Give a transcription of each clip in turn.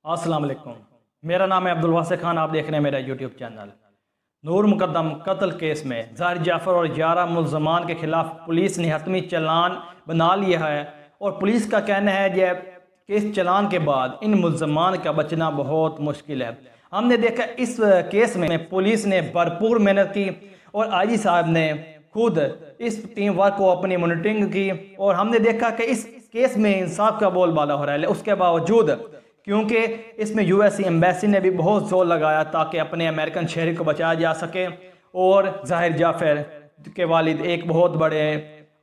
السلام علیکم، میرا نام ہے عبدالواسع خان۔ آپ دیکھ رہے ہیں میرا یوٹیوب چینل۔ نور مقدم قتل کیس میں ظاہر جعفر اور 11 ملزمان کے خلاف پولیس نے حتمی چلان بنا لیا ہے، اور پولیس کا کہنا ہے کہ اس چلان کے بعد ان ملزمان کا بچنا بہت مشکل ہے۔ ہم نے دیکھا اس کیس میں پولیس نے بھرپور محنت کی، اور آئی جی صاحب نے خود اس ٹیم ورک کو اپنی مانیٹرنگ کی، اور ہم نے دیکھا کہ اس کیس میں انصاف کا بول بالا ہو رہا ہے۔ اس کے باوجود کیونکہ اس میں یو ایس ایمبیسی نے بھی بہت زور لگایا تاکہ اپنے امریکن شہری کو بچایا جا سکے، اور ظاہر جعفر کے والد ایک بہت بڑے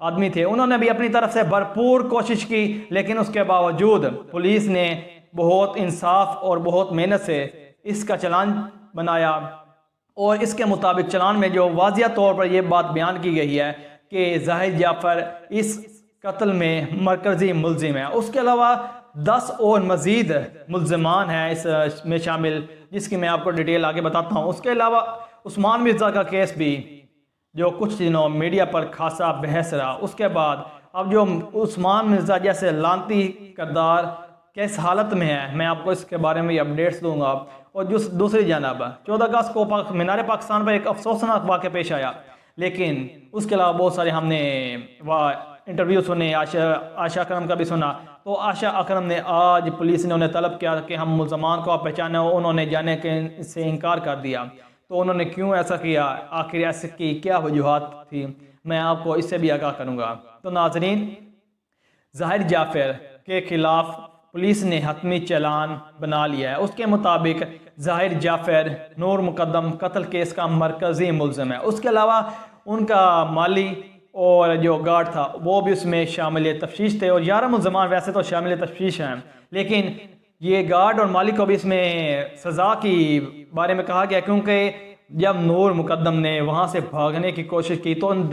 آدمی تھے، انہوں نے بھی اپنی طرف سے بھرپور کوشش کی، لیکن اس کے باوجود پولیس نے بہت انصاف اور بہت محنت سے اس کا چلان بنایا، اور اس کے مطابق چلان میں جو واضح طور پر یہ بات بیان کی گئی ہے کہ ظاہر جعفر اس قتل میں مرکزی ملزم ہے۔ اس کے علاوہ 10 اور مزید ملزمان ہیں اس میں شامل، جس کی میں آپ کو ڈیٹیل آگے بتاتا ہوں۔ اس کے علاوہ عثمان مرزا کا کیس بھی جو کچھ دنوں میڈیا پر خاصا بحث رہا، اس کے بعد اب جو عثمان مرزا جیسے لعنتی کردار کس حالت میں ہے، میں آپ کو اس کے بارے میں اپڈیٹس دوں گا۔ اور دوسری جانب 14 اگست کو مینار پاکستان پر ایک افسوسناک واقعہ پیش آیا، لیکن اس کے علاوہ بہت سارے ہم نے انٹرویو سنے، عائشہ اکرم کا بھی سنا۔ تو عائشہ اکرم نے آج پولیس نے انہیں طلب کیا کہ ہم ملزمان کو آپ پہچانے، انہوں نے جانے کے سے انکار کر دیا۔ تو انہوں نے کیوں ایسا کیا، آخر ایسے کی کیا وجوہات تھی، میں آپ کو اس سے بھی آگاہ کروں گا۔ تو ناظرین، ظاہر جعفر کے خلاف پولیس نے حتمی چلان بنا لیا ہے۔ اس کے مطابق ظاہر جعفر نور مقدم قتل کیس کا مرکزی ملزم ہے۔ اس کے علاوہ ان کا مالی اور جو گارڈ تھا وہ بھی اس میں شامل تفتیش تھے، اور 11 ملزمان ویسے تو شامل تفتیش ہیں، لیکن یہ گارڈ اور مالی کو بھی اس میں سزا کی بارے میں کہا گیا، کیونکہ جب نور مقدم نے وہاں سے بھاگنے کی کوشش کی تو ان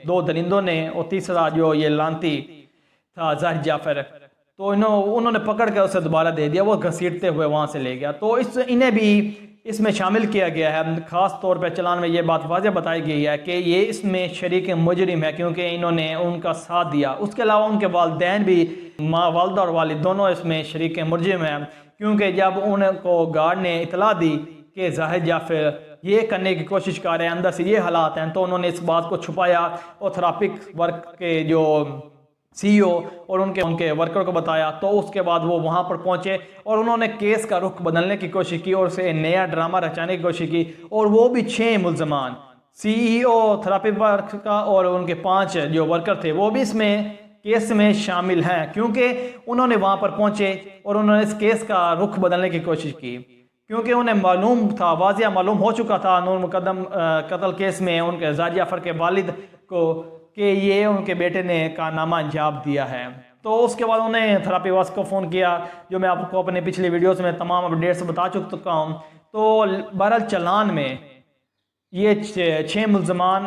دو درندوں نے اور تیسرا جو یہ لعنتی تھا ظاہر جعفر، تو انہوں نے پکڑ کر اسے دوبارہ دے دیا، وہ گھسیٹتے ہوئے وہاں سے لے گیا۔ تو انہیں بھی اس میں شامل کیا گیا ہے۔ خاص طور پہ چلان میں یہ بات واضح بتائی گئی ہے کہ یہ اس میں شریک مجرم ہے، کیونکہ انہوں نے ان کا ساتھ دیا۔ اس کے علاوہ ان کے والدین بھی، والدہ اور والد دونوں اس میں شریک مجرم ہیں، کیونکہ جب ان کو گارڈ نے اطلاع دی کہ ظاہر جعفر یہ کرنے کی کوشش کر رہے ہیں، اندر سے یہ حالات ہیں، تو انہوں نے اس بات کو چھپایا اور تھراپک ورک کے جو سی او اور ان کے ورکر کو بتایا۔ تو اس کے بعد وہ وہاں پر پہنچے اور انہوں نے کیس کا رخ بدلنے کی کوشش کی اور اسے نیا ڈرامہ رچانے کی کوشش کی، اور وہ بھی 6 ملزمان، سی ای او تھراپی ورک کا اور ان کے 5 جو ورکر تھے، وہ بھی اس میں کیس میں شامل ہیں، کیونکہ انہوں نے وہاں پر پہنچے اور انہوں نے اس کیس کا رخ بدلنے کی کوشش کی، کیونکہ انہیں معلوم تھا، واضح معلوم ہو چکا تھا نور مقدم قتل کیس میں ان کے ظاہر جعفر کے والد کو کہ یہ ان کے بیٹے نے کارنامہ انجام دیا ہے۔ تو اس کے بعد انہیں تھراپی واس کو فون کیا، جو میں آپ کو اپنے پچھلی ویڈیوز میں تمام اپڈیٹس بتا چکا ہوں۔ تو بہرحال چلان میں یہ 6 ملزمان،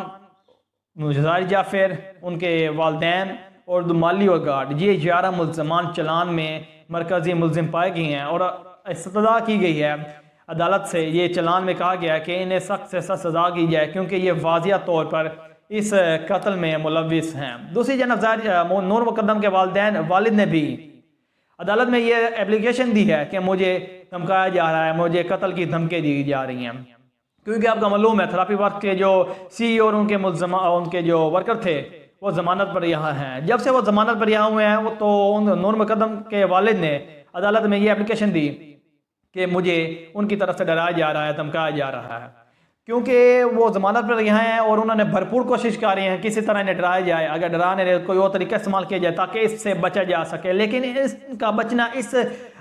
ظاہر جعفر، ان کے والدین اور مالی اور گارڈ، یہ 11 ملزمان چلان میں مرکزی ملزم پائے گئے ہیں، اور استدعا کی گئی ہے عدالت سے۔ یہ چلان میں کہا گیا ہے کہ انہیں سخت سے سخت سزا کی جائے، کیونکہ یہ واضح طور پر اس قتل میں ملوث ہیں۔ دوسری جانب نور مقدم کے والد نے بھی عدالت میں یہ اپلیکیشن دی ہے کہ مجھے دھمکایا جا رہا ہے، مجھے قتل کی دھمکیں دی جا رہی ہیں، کیونکہ آپ کا معلوم ہے تھراپی ورک کے جو سی ای اور ان کے جو ورکر تھے وہ ضمانت پر رہا ہیں۔ جب سے وہ ضمانت پر رہا ہوئے ہیں تو نور مقدم کے والد نے عدالت میں یہ اپلیکیشن دی کہ مجھے ان کی طرف سے ڈرایا جا رہا ہے، دھمکایا جا رہا ہے، کیونکہ وہ ضمانت پر رہے ہیں اور انہوں نے بھرپور کوشش کر رہے ہیں کسی طرح انہیں ڈرایا جائے، اگر ڈرانے کوئی اور طریقہ استعمال کیا جائے تاکہ اس سے بچا جا سکے، لیکن اس کا بچنا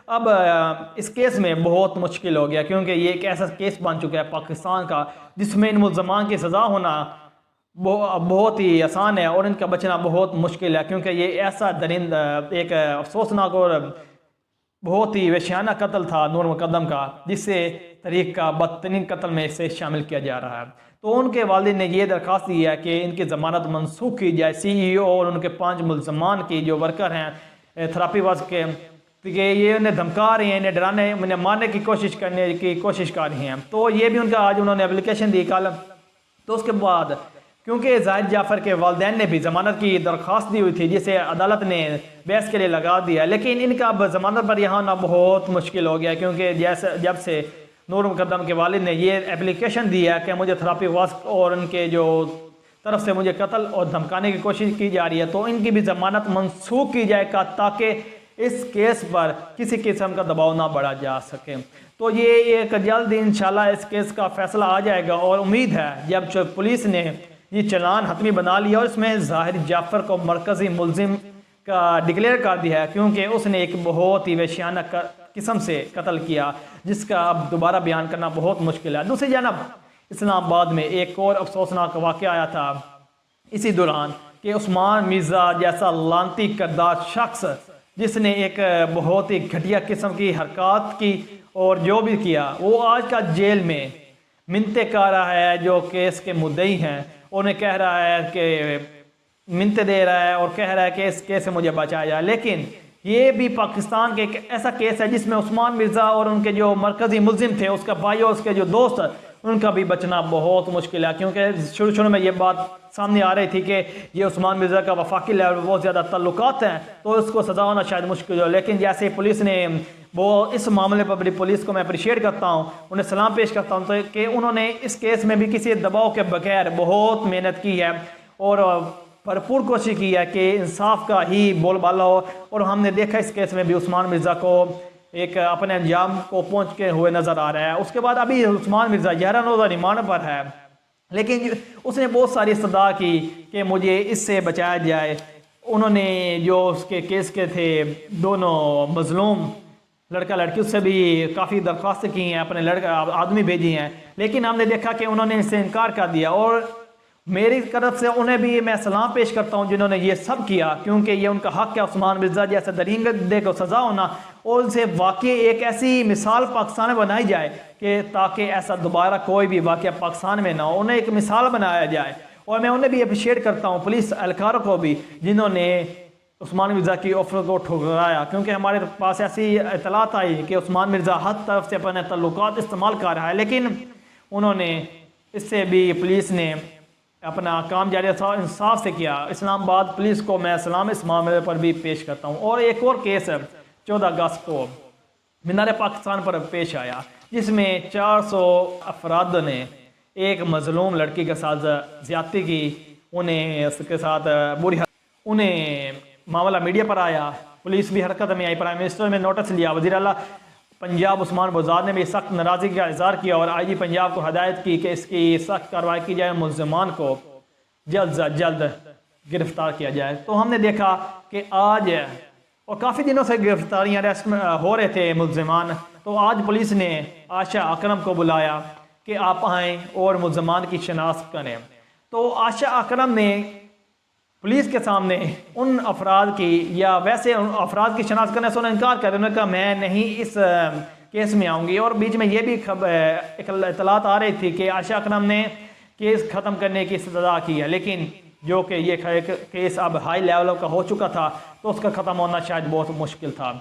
اب اس کیس میں بہت مشکل ہو گیا، کیونکہ یہ ایک ایسا کیس بن چکا ہے پاکستان کا جس میں ان ملزمان کی سزا ہونا بہت ہی آسان ہے اور ان کا بچنا بہت مشکل ہے، کیونکہ یہ ایسا درند ایک افسوسناک اور بہت ہی وحشیانہ قتل تھا نور مقدم کا، جس سے تاریخ کا بدترین قتل میں اسے شامل کیا جا رہا ہے۔ تو ان کے والد نے یہ درخواست دی ہے کہ ان کی ضمانت منسوخ کی جائے، سی ای او اور ان کے 5 ملزمان کی جو ورکر ہیں تھراپی واس کے، کہ یہ انہیں دھمکا رہے ہیں، انہیں ڈرانے، انہیں مارنے کی کوشش کرنے کی کوشش کر رہے ہیں۔ تو یہ بھی ان کا آج انہوں نے اپلیکیشن دی کل۔ تو اس کے بعد کیونکہ زاہد جعفر کے والدین نے بھی ضمانت کی درخواست دی ہوئی تھی جسے عدالت نے بحث کے لیے لگا دیا، لیکن ان کا اب ضمانت پر یہاں آنا بہت مشکل ہو گیا، کیونکہ جب سے نور مقدم کے والد نے یہ اپلیکیشن دی ہے کہ مجھے تھراپی واسک اور ان کے جو طرف سے مجھے قتل اور دھمکانے کی کوشش کی جا رہی ہے، تو ان کی بھی ضمانت منسوخ کی جائے گا تاکہ اس کیس پر کسی قسم کا دباؤ نہ بڑھا جا سکے۔ تو یہ ایک جلد انشاءاللہ اس کیس کا فیصلہ آ جائے گا، اور امید ہے جب پولیس نے یہ چلان حتمی بنا لیا اور اس میں زاہد جعفر کو مرکزی ملزم کا ڈکلیئر کر دیا ہے، کیونکہ اس نے ایک بہت ہی وحشیانہ قسم سے قتل کیا جس کا اب دوبارہ بیان کرنا بہت مشکل ہے۔ دوسری جانب اسلام آباد میں ایک اور افسوسناک واقعہ آیا تھا اسی دوران کہ عثمان مرزا جیسا لعنتی کردار شخص جس نے ایک بہت ہی گھٹیا قسم کی حرکات کی اور جو بھی کیا، وہ آج کا جیل میں منتیں کر رہا ہے۔ جو کیس کے مدعی ہیں انہیں کہہ رہا ہے کہ منتیں دے رہا ہے اور کہہ رہا ہے کہ اس کیس سے مجھے بچایا جائے، لیکن یہ بھی پاکستان کے ایک ایسا کیس ہے جس میں عثمان مرزا اور ان کے جو مرکزی ملزم تھے، اس کا بھائی اور اس کے جو دوست، ان کا بھی بچنا بہت مشکل ہے، کیونکہ شروع میں یہ بات سامنے آ رہی تھی کہ یہ عثمان مرزا کا وفاقی لیول بہت زیادہ تعلقات ہیں تو اس کو سزا ہونا شاید مشکل ہو، لیکن جیسے پولیس نے اس معاملے پر بڑی پولیس کو میں اپریشیٹ کرتا ہوں، انہیں سلام پیش کرتا ہوں کہ انہوں نے اس کیس میں بھی کسی دباؤ کے بغیر بہت محنت کی ہے اور بھرپور کوشش کی ہے کہ انصاف کا ہی بول بالا ہو، اور ہم نے دیکھا اس کیس میں بھی عثمان مرزا کو ایک اپنے انجام کو پہنچ کے ہوئے نظر آ رہا ہے۔ اس کے بعد ابھی عثمان مرزا 11 روزہ ریمانڈ پر ہے، لیکن اس نے بہت ساری استدعا کی کہ مجھے اس سے بچایا جائے۔ انہوں نے جو اس کے کیس کے تھے دونوں مظلوم لڑکا لڑکی، اس سے بھی کافی درخواستیں کی ہیں، اپنے آدمی بھیجی ہیں، لیکن ہم نے دیکھا کہ انہوں نے اس سے انکار کر دیا، اور میری طرف سے انہیں بھی میں سلام پیش کرتا ہوں جنہوں نے یہ سب کیا، کیونکہ یہ ان کا حق ہے عثمان مرزا جیسے درندے کو سزا ہونا، اور ان سے واقعی ایک ایسی مثال پاکستان میں بنائی جائے کہ تاکہ ایسا دوبارہ کوئی بھی واقعہ پاکستان میں نہ ہو، انہیں ایک مثال بنایا جائے۔ اور میں انہیں بھی اپریشیٹ کرتا ہوں، پولیس اہلکاروں کو بھی، جنہوں نے عثمان مرزا کی آفر کو ٹھکرایا، کیونکہ ہمارے پاس ایسی اطلاعات آئی کہ عثمان مرزا ہر طرف سے اپنے تعلقات استعمال کر رہا ہے، لیکن انہوں نے اس سے بھی پولیس نے اپنا کام جاری انصاف سے کیا۔ اسلام آباد پولیس کو میں سلام اس معاملے پر بھی پیش کرتا ہوں۔ اور ایک اور کیس 14 اگست کو مینار پاکستان پر پیش آیا، جس میں 400 افراد نے ایک مظلوم لڑکی کے ساتھ زیادتی کی، انہیں اس کے ساتھ انہیں معاملہ میڈیا پر آیا، پولیس بھی حرکت میں آئی، پرائم منسٹر میں نوٹس لیا، وزیر اعلیٰ پنجاب عثمان بزدار نے بھی سخت ناراضگی کا اظہار کیا اور آئی جی پنجاب کو ہدایت کی کہ اس کی سخت کارروائی کی جائے، ملزمان کو جلد از جلد گرفتار کیا جائے۔ تو ہم نے دیکھا کہ آج اور کافی دنوں سے گرفتاریاں ہو رہے تھے ملزمان، تو آج پولیس نے عائشہ اکرم کو بلایا کہ آپ آئیں اور ملزمان کی شناخت کریں۔ تو عائشہ اکرم نے پولیس کے سامنے ان افراد کی یا ویسے ان افراد کی شناخت کرنے سے انہیں انکار کر دیا، انہوں نے کہا میں نہیں اس کیس میں آؤں گی۔ اور بیچ میں یہ بھی اطلاعات آ رہی تھی کہ عائشہ اکرم نے کیس ختم کرنے کی استدعا کی ہے، لیکن جو کہ یہ کیس اب ہائی لیول کا ہو چکا تھا تو اس کا ختم ہونا شاید بہت مشکل تھا۔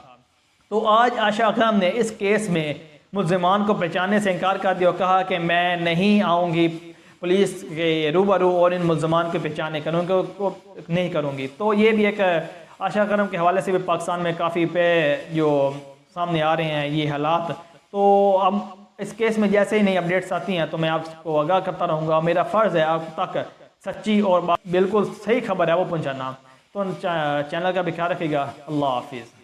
تو آج عائشہ اکرم نے اس کیس میں ملزمان کو پہچاننے سے انکار کر دیا اور کہا کہ میں نہیں آؤں گی پولیس کے روبرو اور ان ملزمان کی پہچانے کو نہیں کروں گی۔ تو یہ بھی ایک عائشہ اکرم کے حوالے سے بھی پاکستان میں کافی جو سامنے آ رہے ہیں یہ حالات۔ تو اب اس کیس میں جیسے ہی نئی اپڈیٹس آتی ہیں تو میں آپ کو آگاہ کرتا رہوں گا، میرا فرض ہے آپ تک سچی اور بالکل صحیح خبر ہے وہ پہنچانا۔ تو چینل کا بھی خیال رکھیے گا۔ اللہ حافظ۔